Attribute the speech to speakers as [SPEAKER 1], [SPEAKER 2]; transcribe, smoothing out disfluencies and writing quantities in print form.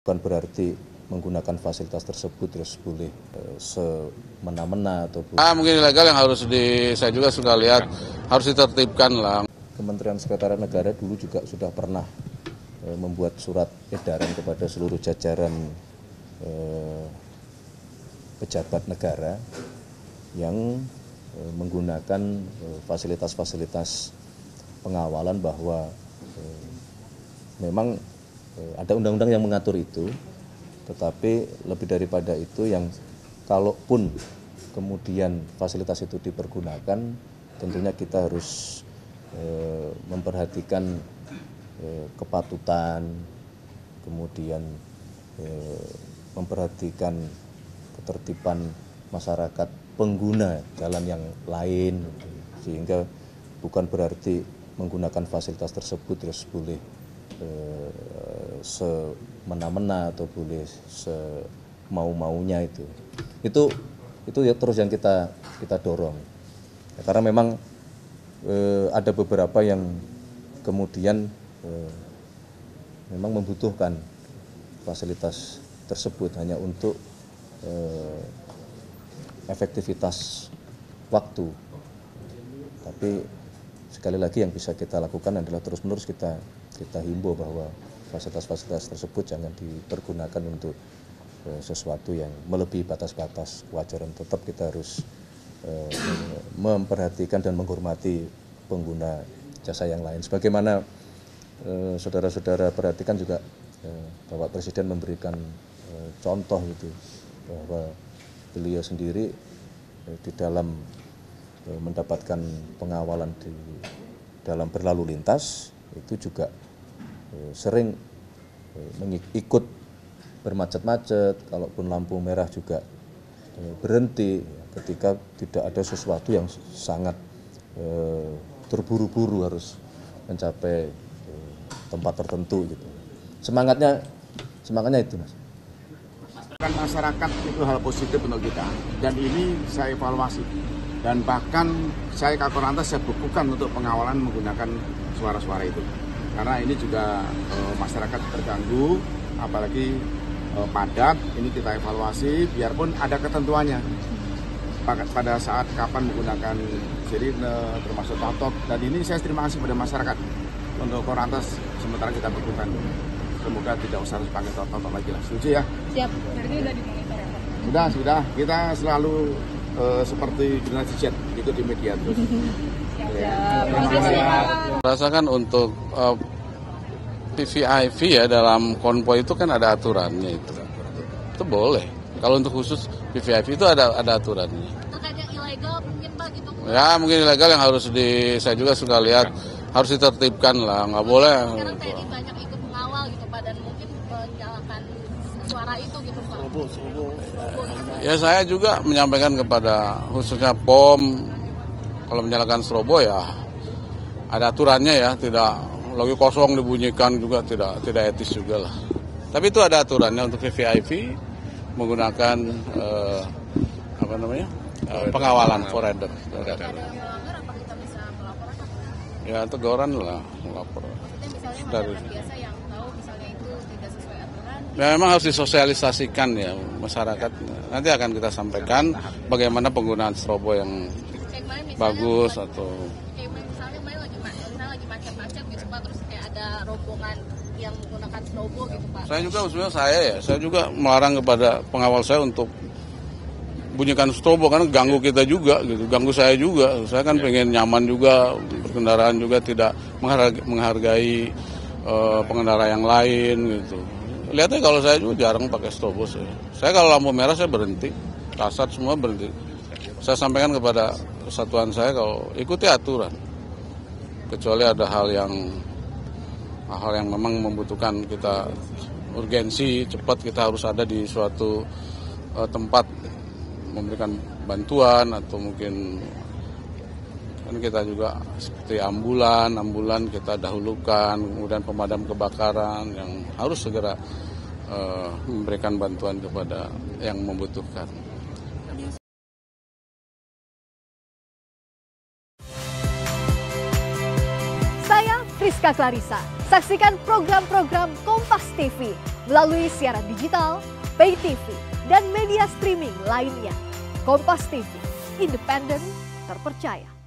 [SPEAKER 1] Bukan berarti menggunakan fasilitas tersebut terus boleh semena-mena atau
[SPEAKER 2] mungkin ilegal yang saya juga suka lihat harus ditertibkan lah.
[SPEAKER 1] Kementerian Sekretariat Negara dulu juga sudah pernah membuat surat edaran kepada seluruh jajaran pejabat negara yang menggunakan fasilitas-fasilitas pengawalan bahwa memang ada undang-undang yang mengatur itu, tetapi lebih daripada itu yang kalaupun kemudian fasilitas itu dipergunakan, tentunya kita harus memperhatikan kepatutan, kemudian memperhatikan ketertiban masyarakat pengguna jalan yang lain, sehingga bukan berarti menggunakan fasilitas tersebut terus boleh semena-mena atau boleh semau-maunya itu ya terus yang kita dorong ya, karena memang ada beberapa yang kemudian memang membutuhkan fasilitas tersebut hanya untuk efektivitas waktu, tapi sekali lagi yang bisa kita lakukan adalah terus-menerus kita himbau bahwa fasilitas-fasilitas tersebut jangan dipergunakan untuk sesuatu yang melebihi batas-batas kewajaran. Tetap kita harus memperhatikan dan menghormati pengguna jasa yang lain. Sebagaimana saudara-saudara perhatikan juga Bapak Presiden memberikan contoh gitu, bahwa beliau sendiri di dalam mendapatkan pengawalan di dalam berlalu lintas itu juga sering ikut bermacet-macet, kalaupun lampu merah juga berhenti ketika tidak ada sesuatu yang sangat terburu-buru harus mencapai tempat tertentu gitu. Semangatnya itu, Mas.
[SPEAKER 3] Masyarakat itu hal positif untuk kita, dan ini saya evaluasi, dan bahkan saya Kakor Lantas saya bukukan untuk pengawalan menggunakan suara-suara itu, karena ini juga masyarakat terganggu, apalagi padat. Ini kita evaluasi, biarpun ada ketentuannya pada saat kapan menggunakan sirine, termasuk tatok, dan ini saya terima kasih pada masyarakat untuk Kakor Lantas sementara kita bukukan. Semoga tidak usah harus pakai tatok lagi lah. Setuju ya? Siap. Jadi udah dimonitor ya Pak? Sudah. Kita selalu seperti generasi Z, ikut di media terus.
[SPEAKER 2] Rasakan untuk VVIP ya dalam konvoi itu kan ada aturannya itu boleh. Kalau untuk khusus VVIP itu ada aturannya.
[SPEAKER 4] Terkait yang ilegal mungkin Pak gitu?
[SPEAKER 2] Ya mungkin ilegal yang saya juga suka lihat harus ditertibkan lah, nggak boleh.
[SPEAKER 4] Sekarang TNI banyak ikut mengawal gitu Pak, dan mungkin menyalakan suara itu gitu Pak.
[SPEAKER 2] Ya saya juga menyampaikan kepada khususnya POM, kalau menyalakan strobo ya ada aturannya ya, tidak lagi kosong dibunyikan juga tidak etis juga lah. Tapi itu ada aturannya untuk VVIP menggunakan pengawalan forader. Ya teguran lah melapor.
[SPEAKER 4] Misalnya masyarakat biasa yang tahu misalnya itu tidak sesuai aturan.
[SPEAKER 2] Ya, memang harus disosialisasikan ya masyarakat. Nanti akan kita sampaikan bagaimana penggunaan strobo yang bagus atau.
[SPEAKER 4] Misalnya lagi macet-macet gitu Pak, terus kayak ada rombongan yang menggunakan strobo gitu Pak.
[SPEAKER 2] Saya juga melarang kepada pengawal saya untuk bunyikan strobo karena ganggu kita juga gitu, ganggu saya juga. Saya kan pengen nyaman juga, berkendaraan juga tidak menghargai pengendara yang lain gitu. Lihatnya kalau saya juga jarang pakai strobo saya kalau lampu merah saya berhenti, kasat semua berhenti. Saya sampaikan kepada kesatuan saya kalau ikuti aturan, kecuali ada hal yang memang membutuhkan kita urgensi cepat, kita harus ada di suatu tempat memberikan bantuan, atau mungkin kan kita juga seperti ambulan kita dahulukan, kemudian pemadam kebakaran yang harus segera memberikan bantuan kepada yang membutuhkan.
[SPEAKER 5] Saya Prisca Rizka Clarissa. Saksikan program-program Kompas TV melalui siaran digital, pay TV, dan media streaming lainnya. Kompas TV, independen, terpercaya.